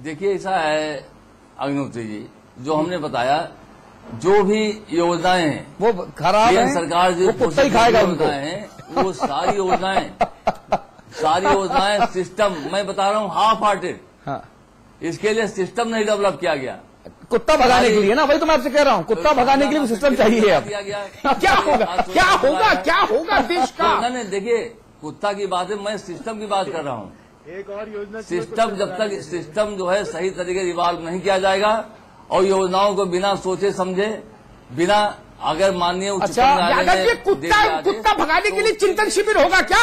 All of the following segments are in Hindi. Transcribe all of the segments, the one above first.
देखिए ऐसा है अग्निहोत्री जी, जो हमने बताया, जो भी योजनाएं हैं वो खराब है, सरकार जो कुत्ता ही खाएगा उनको। हैं वो सारी योजनाएं सिस्टम, मैं बता रहा हूँ हाफ हार्टेड। हाँ। इसके लिए सिस्टम नहीं डेवलप किया गया, कुत्ता भगाने के लिए ना, वही तो मैं आपसे कह रहा हूँ, कुत्ता भगाने के लिए सिस्टम चाहिए अब। क्या होगा देश का? नहीं देखिए, कुत्ता की बात है, मैं सिस्टम की बात कर रहा हूँ। एक और योजना, सिस्टम जब तक सिस्टम जो है सही तरीके से इवॉल्व नहीं किया जाएगा और योजनाओं को बिना सोचे समझे, बिना अगर माननीय अच्छा यादव जी, कुत्ता भगाने के लिए चिंतन शिविर होगा क्या?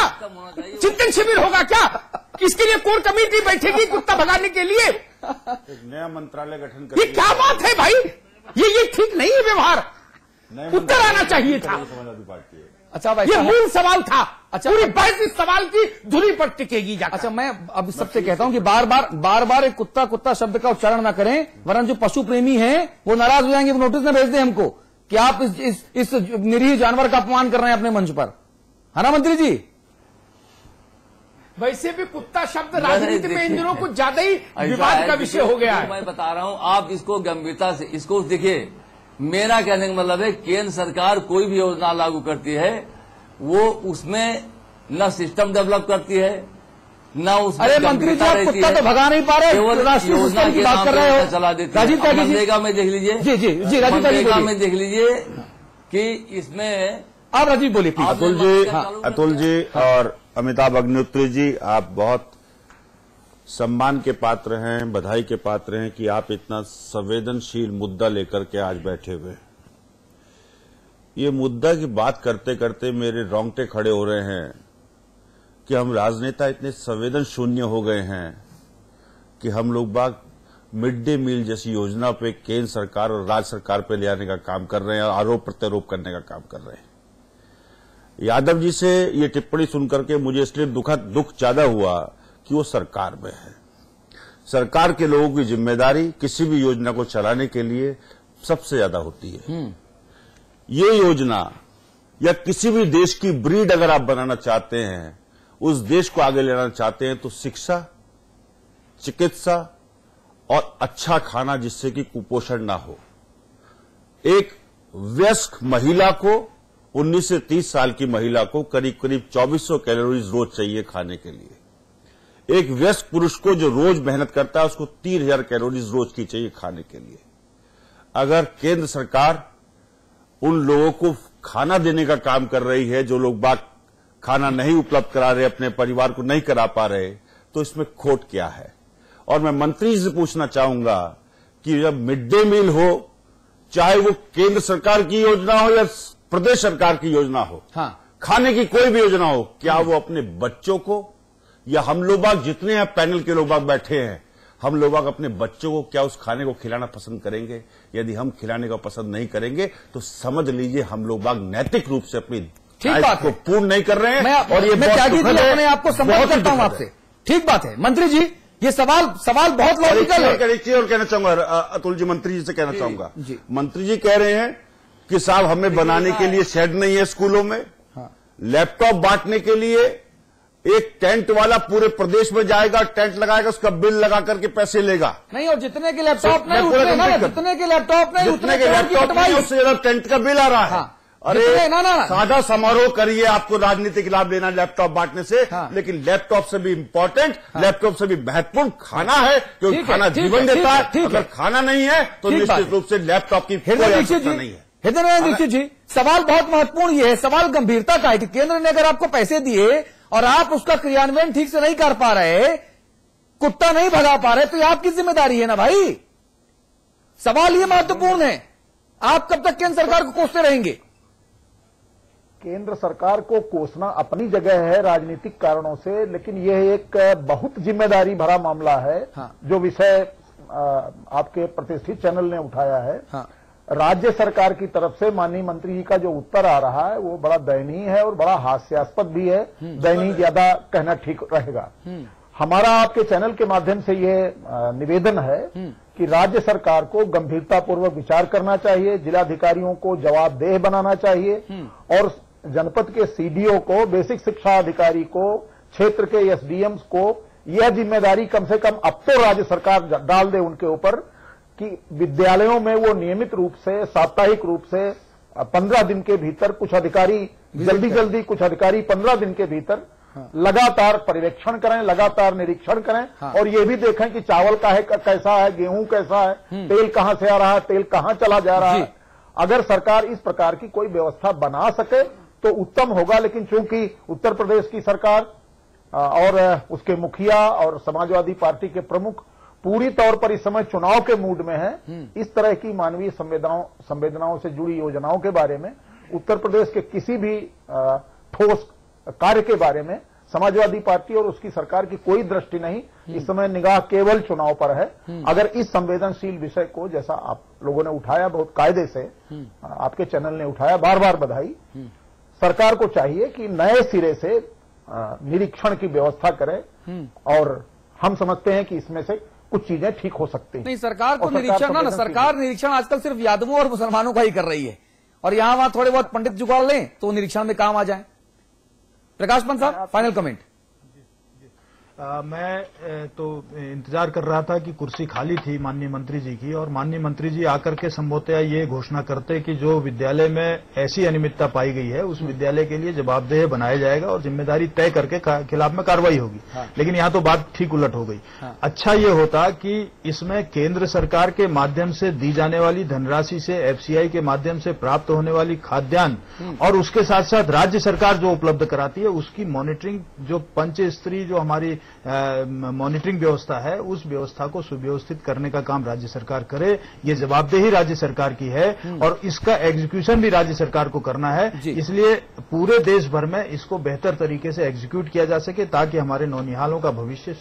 चिंतन शिविर होगा क्या? इसके लिए कोर कमेटी बैठेगी कुत्ता भगाने के लिए? एक नया मंत्रालय गठन कर, ये क्या बात है भाई? ये ठीक नहीं है व्यवहार, उत्तर आना चाहिए था। समाजवादी पार्टी है। अच्छा भाई, ये मूल सवाल था। अच्छा, पूरी बहस इस सवाल की धुरी पर टिकेगी जाकर। अच्छा, मैं अब सबसे कहता हूं कि बार बार एक कुत्ता शब्द का उच्चारण ना करें, वरना जो पशु प्रेमी हैं वो नाराज हो जाएंगे, वो नोटिस न भेज दें हमको कि आप इस निरीह जानवर का अपमान कर रहे हैं अपने मंच पर, है ना मंत्री जी? वैसे भी कुत्ता शब्द राजनीति में इन दिनों कुछ ज्यादा ही विवाद का विषय हो गया है। मैं बता रहा हूं, आप इसको गंभीरता से इसको देखिए। मेरा कहने का मतलब है, केंद्र सरकार कोई भी योजना लागू करती है, वो उसमें न सिस्टम डेवलप करती है, न उसमें। अरे मंत्री जी, आप कुत्ता तो भगा नहीं पा रहे, राष्ट्रीय सिस्टम की बात कर रहे हो। चला देती राजीव है। मनरेगा में देख लीजिए, जी मनरेगा में देख लीजिए कि इसमें आप राजीव बोलिए। अतुल जी और अमिताभ अग्निहोत्री जी, आप बहुत सम्मान के पात्र हैं, बधाई के पात्र हैं कि आप इतना संवेदनशील मुद्दा लेकर के आज बैठे हुए। ये मुद्दा की बात करते करते मेरे रोंगटे खड़े हो रहे हैं कि हम राजनेता इतने संवेदन शून्य हो गए हैं कि हम लोग बाग मिड डे मील जैसी योजना पे केंद्र सरकार और राज्य सरकार पे ले आने का काम कर रहे हैं और आरोप प्रत्यारोप करने का काम कर रहे हैं। यादव जी से ये टिप्पणी सुनकर के मुझे इसलिए दुख ज्यादा हुआ कि वो सरकार में है। सरकार के लोगों की जिम्मेदारी किसी भी योजना को चलाने के लिए सबसे ज्यादा होती है। ये योजना या किसी भी देश की ब्रीड अगर आप बनाना चाहते हैं, उस देश को आगे लेना चाहते हैं, तो शिक्षा, चिकित्सा और अच्छा खाना जिससे कि कुपोषण ना हो। एक वयस्क महिला को, 19 से 30 साल की महिला को करीब 2400 कैलोरीज रोज चाहिए खाने के लिए। एक वयस्क पुरुष को जो रोज मेहनत करता है उसको 3000 कैलोरीज रोज की चाहिए खाने के लिए। अगर केंद्र सरकार उन लोगों को खाना देने का काम कर रही है, जो लोग बात खाना नहीं उपलब्ध करा रहे, अपने परिवार को नहीं करा पा रहे, तो इसमें खोट क्या है? और मैं मंत्री जी से पूछना चाहूंगा कि जब मिड डे मील हो, चाहे वो केंद्र सरकार की योजना हो या प्रदेश सरकार की योजना हो, खाने की कोई भी योजना हो, क्या वो अपने बच्चों को या हम लोग बाग जितने हैं पैनल के लोग बाग बैठे हैं, हम लोग बाग अपने बच्चों को क्या उस खाने को खिलाना पसंद करेंगे? यदि हम खिलाने को पसंद नहीं करेंगे तो समझ लीजिए हम लोग बाग नैतिक रूप से अपनी दायित्व को पूर्ण नहीं कर रहे हैं। और ये मैं अपने आपको सम्मान करता हूं आपसे। ठीक बात है मंत्री जी, ये सवाल बहुत लॉजिकल है। एक चीज और कहना चाहूंगा अतुल जी, मंत्री जी से कहना चाहूंगा। मंत्री जी कह रहे हैं कि साहब हमें बनाने के लिए शेड नहीं है स्कूलों में, लैपटॉप बांटने के लिए एक टेंट वाला पूरे प्रदेश में जाएगा, टेंट लगाएगा, उसका बिल लगा करके पैसे लेगा। नहीं, और जितने के लैपटॉप नहीं, जितने के लैपटॉप नहीं, उससे ज्यादा टेंट का बिल आ रहा है। अरे सादा समारोह करिए, आपको राजनीतिक लाभ लेना लैपटॉप बांटने से, लेकिन लैपटॉप से भी इम्पोर्टेंट, लैपटॉप से भी महत्वपूर्ण खाना है, क्योंकि खाना जीवन देता है। अगर खाना नहीं है तो निश्चित रूप से लैपटॉप की कोई आवश्यकता नहीं है। हृदय नारायण दीक्षित जी, सवाल बहुत महत्वपूर्ण ये है, सवाल गंभीरता का है कि केंद्र ने अगर आपको पैसे दिए और आप उसका क्रियान्वयन ठीक से नहीं कर पा रहे, कुत्ता नहीं भगा पा रहे, तो ये आपकी जिम्मेदारी है ना भाई। सवाल ये महत्वपूर्ण है, आप कब तक केंद्र सरकार को कोसते रहेंगे? केंद्र सरकार को कोसना अपनी जगह है राजनीतिक कारणों से, लेकिन यह एक बहुत जिम्मेदारी भरा मामला है। जो विषय आपके प्रतिष्ठित चैनल ने उठाया है, राज्य सरकार की तरफ से माननीय मंत्री जी का जो उत्तर आ रहा है वो बड़ा दयनीय है और बड़ा हास्यास्पद भी है। दयनीय ज्यादा कहना ठीक रहेगा। हमारा आपके चैनल के माध्यम से ये निवेदन है कि राज्य सरकार को गंभीरतापूर्वक विचार करना चाहिए, जिलाधिकारियों को जवाबदेह बनाना चाहिए और जनपद के सीडीओ को, बेसिक शिक्षा अधिकारी को, क्षेत्र के एसडीएम्स को यह जिम्मेदारी कम से कम अब तो राज्य सरकार डाल दे उनके ऊपर कि विद्यालयों में वो नियमित रूप से, साप्ताहिक रूप से 15 दिन के भीतर कुछ अधिकारी जल्दी कुछ अधिकारी 15 दिन के भीतर लगातार पर्यवेक्षण करें, लगातार निरीक्षण करें और ये भी देखें कि चावल का है कैसा है, गेहूं कैसा है, तेल कहां से आ रहा है, तेल कहां चला जा रहा है। अगर सरकार इस प्रकार की कोई व्यवस्था बना सके तो उत्तम होगा, लेकिन चूंकि उत्तर प्रदेश की सरकार और उसके मुखिया और समाजवादी पार्टी के प्रमुख पूरी तौर पर इस समय चुनाव के मूड में है, इस तरह की मानवीय संवेदनाओं से जुड़ी योजनाओं के बारे में, उत्तर प्रदेश के किसी भी ठोस कार्य के बारे में समाजवादी पार्टी और उसकी सरकार की कोई दृष्टि नहीं। इस समय निगाह केवल चुनाव पर है। अगर इस संवेदनशील विषय को, जैसा आप लोगों ने उठाया, बहुत कायदे से आपके चैनल ने उठाया, बार बार बधाई, सरकार को चाहिए कि नए सिरे से निरीक्षण की व्यवस्था करें और हम समझते हैं कि इसमें से कुछ चीजें ठीक हो सकती हैं। नहीं, सरकार को निरीक्षण ना, सरकार निरीक्षण आजकल सिर्फ यादवों और मुसलमानों का ही कर रही है और यहां वहां थोड़े बहुत पंडित जुगाड़ लें तो निरीक्षण में काम आ जाए। प्रकाश पंत साहब, फाइनल कमेंट। मैं तो इंतजार कर रहा था कि कुर्सी खाली थी माननीय मंत्री जी की और माननीय मंत्री जी आकर के संभवतः ये घोषणा करते कि जो विद्यालय में ऐसी अनियमितता पाई गई है उस विद्यालय के लिए जवाबदेह बनाया जाएगा और जिम्मेदारी तय करके खिलाफ में कार्रवाई होगी। लेकिन यहाँ तो बात ठीक उलट हो गई। अच्छा ये होता कि इसमें केंद्र सरकार के माध्यम से दी जाने वाली धनराशि से, एफसीआई के माध्यम से प्राप्त होने वाली खाद्यान्न और उसके साथ साथ राज्य सरकार जो उपलब्ध कराती है उसकी मॉनिटरिंग, जो पंच स्तरीय जो हमारी मॉनिटरिंग व्यवस्था है, उस व्यवस्था को सुव्यवस्थित करने का काम राज्य सरकार करे। ये जवाबदेही राज्य सरकार की है और इसका एग्जीक्यूशन भी राज्य सरकार को करना है। इसलिए पूरे देश भर में इसको बेहतर तरीके से एग्जीक्यूट किया जा सके ताकि हमारे नौनिहालों का भविष्य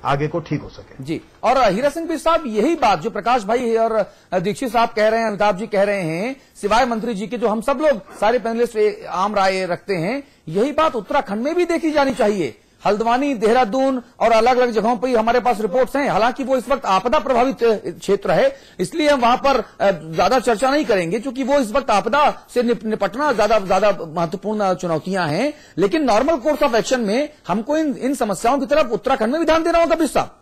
आगे को ठीक हो सके। जी, और हीरा सिंह साहब, यही बात जो प्रकाश भाई और दीक्षित साहब कह रहे हैं, अमिताभ जी कह रहे हैं, सिवाय मंत्री जी के जो हम सब लोग सारे पैनलिस्ट आम राय रखते हैं, यही बात उत्तराखंड में भी देखी जानी चाहिए। हल्द्वानी, देहरादून और अलग अलग जगहों पर हमारे पास रिपोर्ट्स हैं। हालांकि वो इस वक्त आपदा प्रभावित क्षेत्र है, इसलिए हम वहां पर ज्यादा चर्चा नहीं करेंगे क्योंकि वो इस वक्त आपदा से निपटना ज्यादा महत्वपूर्ण चुनौतियां हैं। लेकिन नॉर्मल कोर्स ऑफ एक्शन में हमको इन समस्याओं की तरफ उत्तराखंड में भी ध्यान देना होगा। बिस्सा साहब,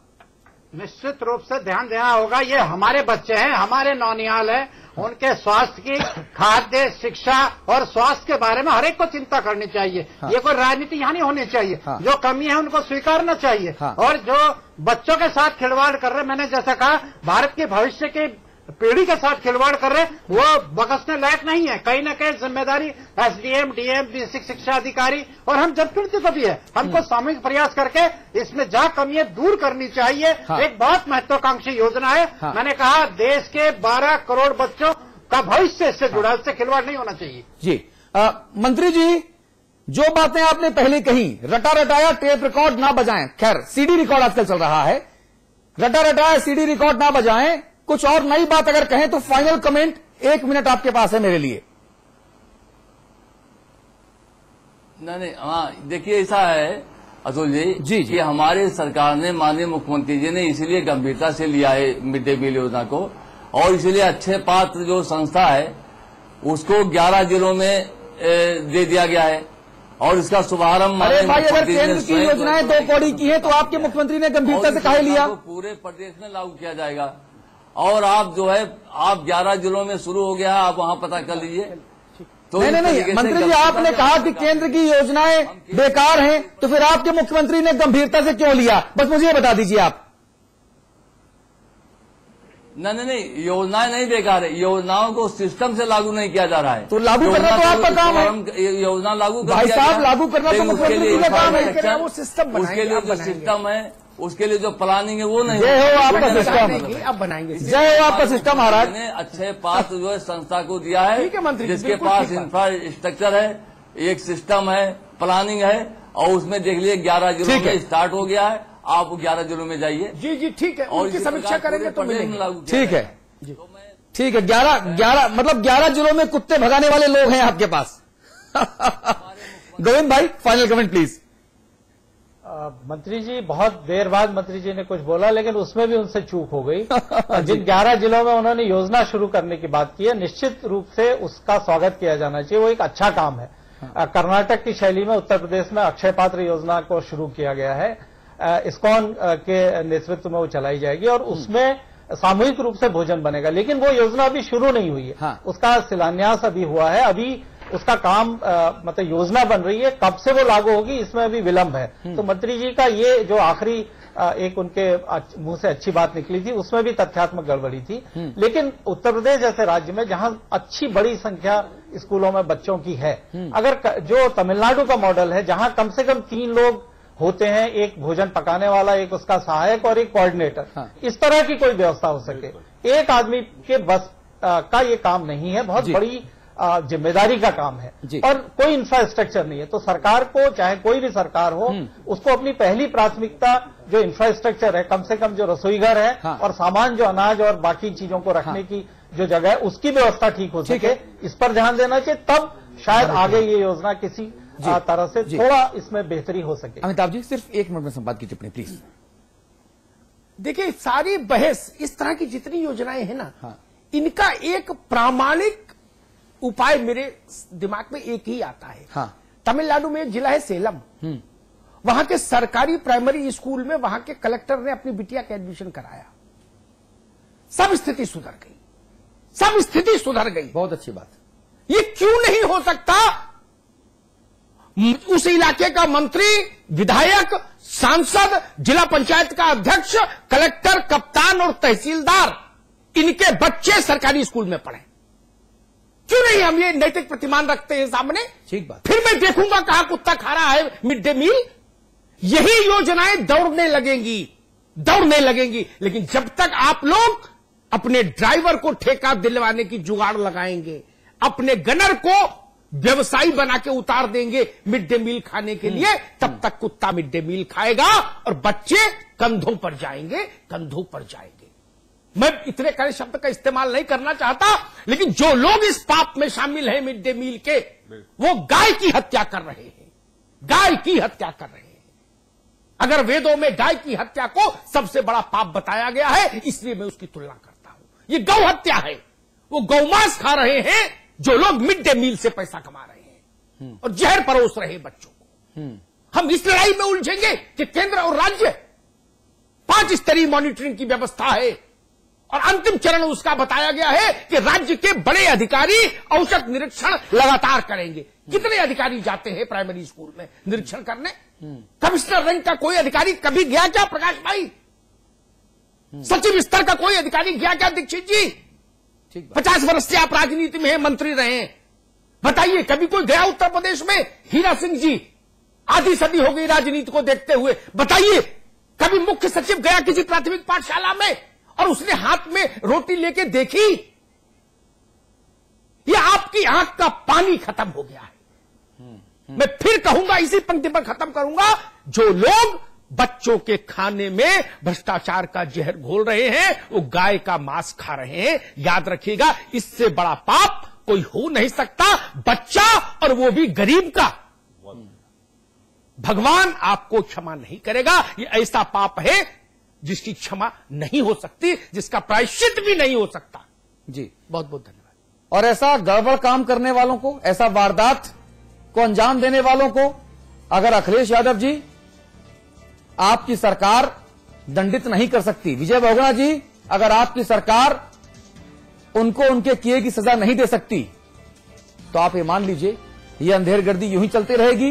निश्चित रूप से ध्यान देना होगा। ये हमारे बच्चे हैं, हमारे नौनिहाल हैं, उनके स्वास्थ्य की, खाद्य, शिक्षा और स्वास्थ्य के बारे में हर एक को चिंता करनी चाहिए। ये कोई राजनीति यहाँ नहीं होनी चाहिए। जो कमी है उनको स्वीकारना चाहिए। और जो बच्चों के साथ खिलवाड़ कर रहे, मैंने जैसा कहा, भारत के भविष्य की पीढ़ी के साथ खिलवाड़ कर रहे, वो बख्शने लायक नहीं है। कहीं न कहीं जिम्मेदारी एसडीएम, डीएम, बेसिक शिक्षा अधिकारी और हम जनप्रतिनिधि को भी है। हमको सामूहिक प्रयास करके इसमें जहां कमियां दूर करनी चाहिए। एक बहुत महत्वाकांक्षी योजना है। मैंने कहा देश के 12 करोड़ बच्चों का भविष्य इससे जुड़ा, इससे खिलवाड़ नहीं होना चाहिए। जी, मंत्री जी, जो बातें आपने पहले कही, रटा रटाया टेप रिकॉर्ड ना बजाएं, खैर सीडी रिकॉर्ड आजकल चल रहा है, रटा रटाया सीडी रिकॉर्ड ना बजाएं, कुछ और नई बात अगर कहें तो फाइनल कमेंट 1 मिनट आपके पास है मेरे लिए। नहीं, हाँ, देखिए ऐसा है अतुल जी कि हमारे सरकार ने, माननीय मुख्यमंत्री जी ने इसलिए गंभीरता से लिया है मिड डे मील योजना को और इसलिए अच्छे पात्र जो संस्था है उसको 11 जिलों में दे दिया गया है और इसका शुभारंभ। अरे भाई, अगर केंद्र की योजनाएं 2 कौड़ी की है तो आपके मुख्यमंत्री ने गंभीरता से काहे लिया? पूरे प्रदेश में लागू किया जाएगा और आप जो है, आप 11 जिलों में शुरू हो गया, आप वहां पता कर लीजिए। तो नहीं, मंत्री जी, आपने कहा कि केंद्र की योजनाएं बेकार हैं, तो फिर आपके मुख्यमंत्री ने गंभीरता से क्यों लिया? बस मुझे ये बता दीजिए आप। नहीं, योजनाएं नहीं बेकार है, योजनाओं को सिस्टम से लागू नहीं किया जा रहा है। तो लागू करना तो आपका काम है। योजना लागू भाई साहब, लागू करना तो मुख्यमंत्री का काम है। वो सिस्टम उसके लिए जो सिस्टम है, उसके लिए जो प्लानिंग है वो नहीं। जय हो आपका सिस्टम, अब बनाएंगे। जय हो आपका सिस्टम महाराज। अच्छे पात्र जो है संस्था को दिया है, जिसके पास इंफ्रास्ट्रक्चर है, एक सिस्टम है, प्लानिंग है और उसमें देख लीजिए 11 जिलों में स्टार्ट हो गया है। आप 11 जिलों में जाइए। जी, ठीक है, और उनकी समीक्षा करेंगे तो मिलेंगे। ठीक है, ठीक है। 11 मतलब 11 जिलों में कुत्ते भगाने वाले लोग हैं आपके पास। गोविंद भाई, फाइनल कमेंट प्लीज। मंत्री जी, बहुत देर बाद मंत्री जी ने कुछ बोला लेकिन उसमें भी उनसे चूक हो गई। जिन 11 जिलों में उन्होंने योजना शुरू करने की बात की है, निश्चित रूप से उसका स्वागत किया जाना चाहिए। वो एक अच्छा काम है। कर्नाटक की शैली में उत्तर प्रदेश में अक्षय पात्र योजना को शुरू किया गया है। इस्कॉन के नेतृत्व में वो चलाई जाएगी और उसमें सामूहिक रूप से भोजन बनेगा, लेकिन वो योजना अभी शुरू नहीं हुई है। हाँ। उसका शिलान्यास अभी हुआ है, अभी उसका काम मतलब योजना बन रही है, कब से वो लागू होगी इसमें अभी विलंब है। तो मंत्री जी का ये जो आखिरी एक उनके मुंह से अच्छी बात निकली थी, उसमें भी तथ्यात्मक गड़बड़ी थी। लेकिन उत्तर प्रदेश जैसे राज्य में जहां अच्छी बड़ी संख्या स्कूलों में बच्चों की है, अगर जो तमिलनाडु का मॉडल है जहां कम से कम 3 लोग होते हैं, एक भोजन पकाने वाला, एक उसका सहायक और एक कोऑर्डिनेटर, इस तरह की कोई व्यवस्था हो सके। एक आदमी के बस का ये काम नहीं है, बहुत बड़ी जिम्मेदारी का काम है और कोई इंफ्रास्ट्रक्चर नहीं है। तो सरकार को, चाहे कोई भी सरकार हो, उसको अपनी पहली प्राथमिकता जो इंफ्रास्ट्रक्चर है, कम से कम जो रसोई घर है और सामान जो अनाज और बाकी चीजों को रखने की जो जगह है, उसकी व्यवस्था ठीक हो सके, इस पर ध्यान देना चाहिए। तब शायद आगे ये योजना किसी तरह से थोड़ा इसमें बेहतरी हो सके। अमिताभ जी, सिर्फ 1 मिनट में संवाद की टिप्पणी प्लीज। देखिए, सारी बहस इस तरह की जितनी योजनाएं हैं ना, इनका एक प्रामाणिक उपाय मेरे दिमाग में एक ही आता है। तमिलनाडु में एक जिला है सेलम, वहां के सरकारी प्राइमरी स्कूल में वहां के कलेक्टर ने अपनी बिटिया का एडमिशन कराया, सब स्थिति सुधर गई, सब स्थिति सुधर गई। बहुत अच्छी बात। ये क्यों नहीं हो सकता? उस इलाके का मंत्री, विधायक, सांसद, जिला पंचायत का अध्यक्ष, कलेक्टर, कप्तान और तहसीलदार, इनके बच्चे सरकारी स्कूल में पढ़े। क्यों नहीं हम ये नैतिक प्रतिमान रखते हैं सामने? ठीक बात। फिर मैं देखूंगा कहां कुत्ता खा रहा है मिड डे मील। यही योजनाएं दौड़ने लगेंगी, लेकिन जब तक आप लोग अपने ड्राइवर को ठेका दिलवाने की जुगाड़ लगाएंगे, अपने गनर को व्यवसायी बना के उतार देंगे मिड डे मील खाने के लिए, तब तक कुत्ता मिड डे मील खाएगा और बच्चे कंधों पर जाएंगे। मैं इतने कड़े शब्द का इस्तेमाल नहीं करना चाहता, लेकिन जो लोग इस पाप में शामिल हैं मिड डे मील के, वो गाय की हत्या कर रहे हैं। अगर वेदों में गाय की हत्या को सबसे बड़ा पाप बताया गया है, इसलिए मैं उसकी तुलना करता हूं। ये गौ हत्या है, वो गौमांस खा रहे हैं जो लोग मिड डे मील से पैसा कमा रहे हैं और जहर परोस रहे हैं बच्चों को। हम इस लड़ाई में उलझेंगे कि केंद्र और राज्य 5 स्तरीय मॉनिटरिंग की व्यवस्था है और अंतिम चरण उसका बताया गया है कि राज्य के बड़े अधिकारी औचक निरीक्षण लगातार करेंगे। कितने अधिकारी जाते हैं प्राइमरी स्कूल में निरीक्षण करने? कमिश्नर रैंक का कोई अधिकारी कभी गया क्या प्रकाश भाई? सचिव स्तर का कोई अधिकारी गया क्या दीक्षित जी? 50 वर्ष से आप राजनीति में हैं, मंत्री रहे हैं, बताइए कभी कोई गया उत्तर प्रदेश में? हीरा सिंह जी, आधी सदी हो गई राजनीति को देखते हुए, बताइए कभी मुख्य सचिव गया किसी प्राथमिक पाठशाला में और उसने हाथ में रोटी लेके देखी? ये आपकी आंख का पानी खत्म हो गया है। मैं फिर कहूंगा, इसी पंक्ति पर खत्म करूंगा, जो लोग बच्चों के खाने में भ्रष्टाचार का जहर घोल रहे हैं, वो गाय का मांस खा रहे हैं। याद रखिएगा, इससे बड़ा पाप कोई हो नहीं सकता, बच्चा और वो भी गरीब का। भगवान आपको क्षमा नहीं करेगा। ये ऐसा पाप है जिसकी क्षमा नहीं हो सकती, जिसका प्रायश्चित भी नहीं हो सकता। जी, बहुत बहुत धन्यवाद। और ऐसा गड़बड़ काम करने वालों को, ऐसा वारदात को अंजाम देने वालों को अगर अखिलेश यादव जी, आपकी सरकार दंडित नहीं कर सकती, विजय बहुगुणा जी, अगर आपकी सरकार उनको उनके किए की सजा नहीं दे सकती, तो आप ये मान लीजिए ये अंधेरगर्दी यूं ही चलती रहेगी।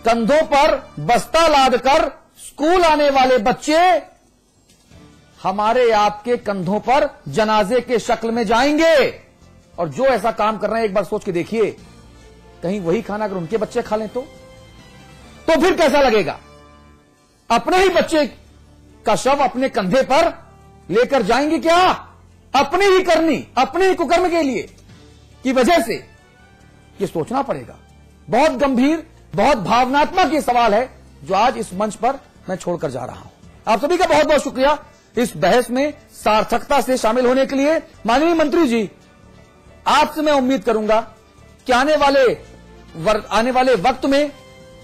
कंधों पर बस्ता लादकर स्कूल आने वाले बच्चे हमारे आपके कंधों पर जनाजे के शक्ल में जाएंगे। और जो ऐसा काम कर रहे हैं, एक बार सोच के देखिए, कहीं वही खाना अगर उनके बच्चे खा लें तो फिर कैसा लगेगा? अपने ही बच्चे का शव अपने कंधे पर लेकर जाएंगे क्या? अपनी ही करनी, अपने ही कुकर्म के लिए की वजह से ये सोचना पड़ेगा। बहुत गंभीर, बहुत भावनात्मक ये सवाल है जो आज इस मंच पर मैं छोड़कर जा रहा हूं। आप सभी का बहुत बहुत शुक्रिया इस बहस में सार्थकता से शामिल होने के लिए। माननीय मंत्री जी, आपसे मैं उम्मीद करूंगा कि आने वाले वक्त में,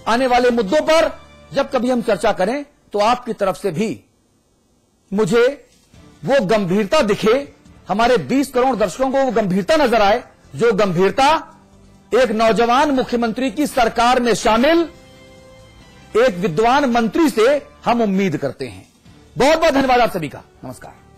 आने वाले मुद्दों पर जब कभी हम चर्चा करें, तो आपकी तरफ से भी मुझे वो गंभीरता दिखे, हमारे 20 करोड़ दर्शकों को वो गंभीरता नजर आए, जो गंभीरता एक नौजवान मुख्यमंत्री की सरकार में शामिल एक विद्वान मंत्री से हम उम्मीद करते हैं। बहुत बहुत धन्यवाद आप सभी का। नमस्कार।